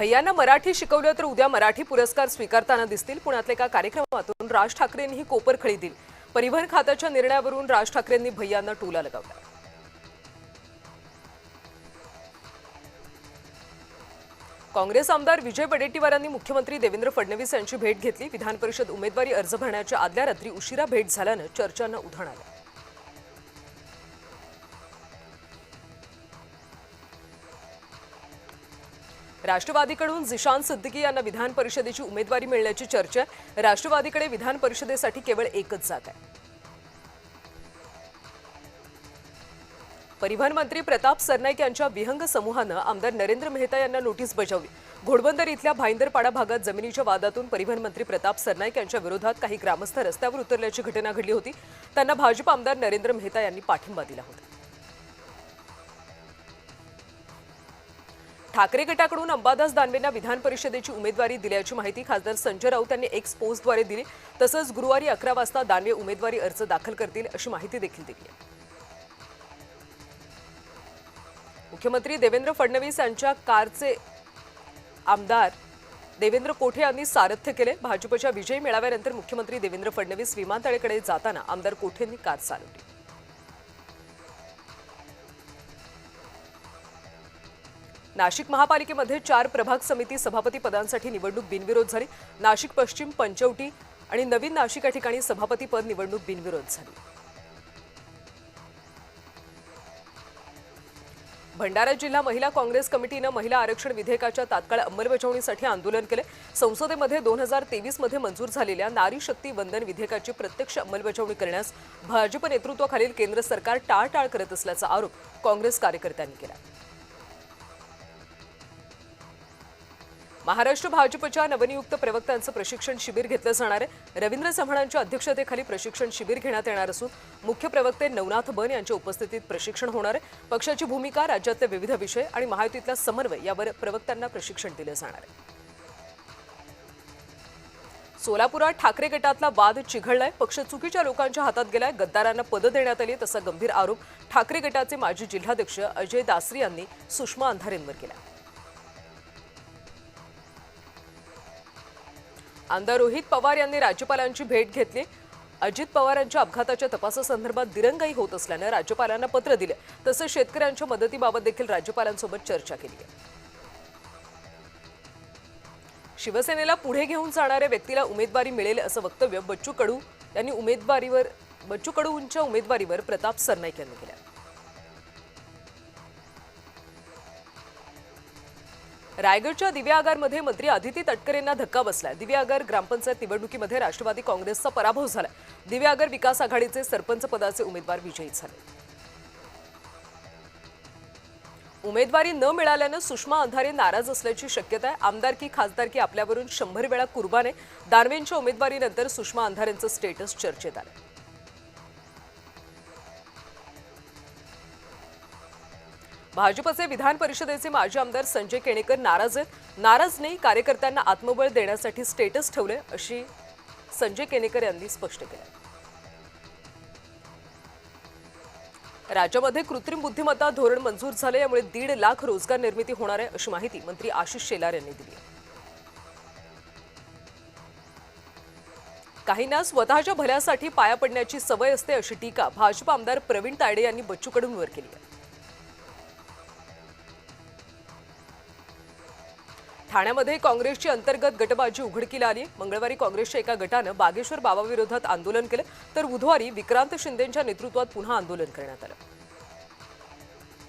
भैयांना मराठी शिकवलं तर उद्या मराठी पुरस्कार स्वीकारताना दिसतील। पुण्यातल्या एका कार्यक्रमातून राज ठाकरेंनी ही कोपरखळी दिली। परिवहन खात्याच्या निर्णयावरून राज ठाकरेंनी भैयांना टोला लगावला। काँग्रेस आमदार विजय वडेट्टीवारांनी मुख्यमंत्री देवेंद्र फडणवीस यांची भेट घेतली। विधान परिषद उमेदवारी अर्ज भरण्याच्या आदल्या रात्री उशिरा भेट झाल्याने चर्चांना उधाण आलं। राष्ट्रवादीकडून जिशान सिद्दीकी यांना विधान परिषदेची उमेदवारी मिळण्याची चर्चा आहे। राष्ट्रवादीकडे विधान परिषदेसाठी केवळ एकच जागा आहे। परिवहन मंत्री प्रताप सरनाईक यांच्या विहंग समूहानं आमदार नरेंद्र मेहता यांना नोटीस बजावली। घोडबंदर इथल्या भाईंदरपाडा भागात जमिनीच्या वादातून परिवहन मंत्री प्रताप सरनाईक यांच्या विरोधात काही ग्रामस्थ रस्त्यावर उतरल्याची घटना घडली होती। त्यांना भाजप आमदार नरेंद्र मेहता यांनी पाठिंबा दिला होता। ठाकरे गटाकडून अंबादास दानवेंना विधान परिषदेची उमेदवारी दिल्याची माहिती खासदार संजय राऊत यांनी एक्स पोस्टद्वारे दिली। तसंच गुरुवारी 11 वाजता दानवे उमेदवारी अर्ज दाखल करतील अशी माहिती देखील दिली आहे। मुख्यमंत्री देवेंद्र फडणवीस यांच्या कारचे आमदार देवेंद्र कोठे यांनी सारथ्य केले। भाजपच्या विजयी मेळाव्यानंतर मुख्यमंत्री देवेंद्र फडणवीस विमानतळाकडे जाताना आमदार कोठेंनी कार चालवली। नाशिक महापालिकेमध्ये 4 प्रभाग समिती सभापती पदांसाठी निवडणूक बिनविरोध झाली। नाशिक पश्चिम, पंचवटी आणि नवीन नाशिक या ठिकाणी सभापती पद निवडणूक बिनविरोध झाली। भंडारा जिल्हा महिला काँग्रेस कमिटीने महिला आरक्षण विधेयकाच्या तात्काळ अंमलबजावणीसाठी आंदोलन केले। संसदेमध्ये 2023 मध्ये मंजूर झालेल्या नारी शक्ती वंदन विधेयकाची प्रत्यक्ष अंमलबजावणी करण्यास भाजप नेतृत्वाखालील केंद्र सरकार टाळाटाळ करत असल्याचा आरोप काँग्रेस कार्यकर्त्यांनी केला। महाराष्ट्र भाजपच्या नवनियुक्त प्रवक्त्यांचं प्रशिक्षण शिबिर घेतलं जाणार आहे। रवींद्र चव्हाणांच्या अध्यक्षतेखाली प्रशिक्षण शिबिर घेण्यात येणार असून मुख्य प्रवक्ते नवनाथ बन यांच्या उपस्थितीत प्रशिक्षण होणार आहे। पक्षाची भूमिका, राज्यातले विविध विषय आणि महायुतीतला समन्वय यावर प्रवक्त्यांना प्रशिक्षण दिलं जाणार आहे। सोलापुरात ठाकरे गटातला वाद चिघळलाय। पक्ष चुकीच्या लोकांच्या हातात गेलाय, गद्दारांना पद देण्यात आली तसा गंभीर आरोप ठाकरे गटाचे माजी जिल्हाध्यक्ष अजय दासरी यांनी सुषमा अंधारेंवर केला। आमदार रोहित पवार यांनी राज्यपालांची भेट घेतली। अजित पवारांच्या अपघाताच्या तपासासंदर्भात दिरंगाई होत असल्याने राज्यपालांना पत्र दिले। तसंच शेतकऱ्यांच्या मदतीबाबत देखील राज्यपालांसोबत चर्चा केली आहे। शिवसेनेला पुढे घेऊन जाणाऱ्या व्यक्तीला उमेदवारी मिळेल असं वक्तव्य बच्चू कडूंच्या उमेदवारीवर प्रताप सरनाईक यांनी केलं। रायगडच्या दिव्या आगारमध्ये मंत्री आदिती तटकरेंना धक्का बसला। दिव्या आगार ग्रामपंचायत निवडणुकीमध्ये राष्ट्रवादी काँग्रेसचा पराभव झाला। दिव्या आगार विकास आघाडीचे सरपंच पदाचे उमेदवार विजयी झाले। उमेदवारी न मिळाल्याने सुषमा अंधारे नाराज असल्याची शक्यता आहे। आमदारकी खासदारकी आपल्यावरून 100 वेळा कुर्बान आहे। दानवेंच्या उमेदवारीनंतर सुषमा अंधारेंचं स्टेटस चर्चेत आलं। भाजपचे विधान परिषदेचे माजी आमदार संजय केणेकर नाराज आहेत। नाराज नाही, कार्यकर्त्यांना आत्मबळ देण्यासाठी स्टेटस ठेवले अशी संजय केणेकर यांनी स्पष्ट केलं। राज्यामध्ये कृत्रिम बुद्धिमत्ता धोरण मंजूर झाले, यामुळे 1.5 लाख रोजगार निर्मिती होणार आहे अशी माहिती मंत्री आशिष शेलार यांनी दिली। काहींना स्वतःच्या भल्यासाठी पाया पडण्याची सवय असते अशी टीका भाजप आमदार प्रवीण तायडे यांनी बच्चू कडूंवर केली आहे। ठाण्यामध्ये काँग्रेसची अंतर्गत गटबाजी उघडकीला आली। मंगळवारी काँग्रेसच्या एका गटानं बागेश्वर बाबाविरोधात आंदोलन केलं, तर बुधवारी विक्रांत शिंदेंच्या नेतृत्वात पुन्हा आंदोलन करण्यात आलं।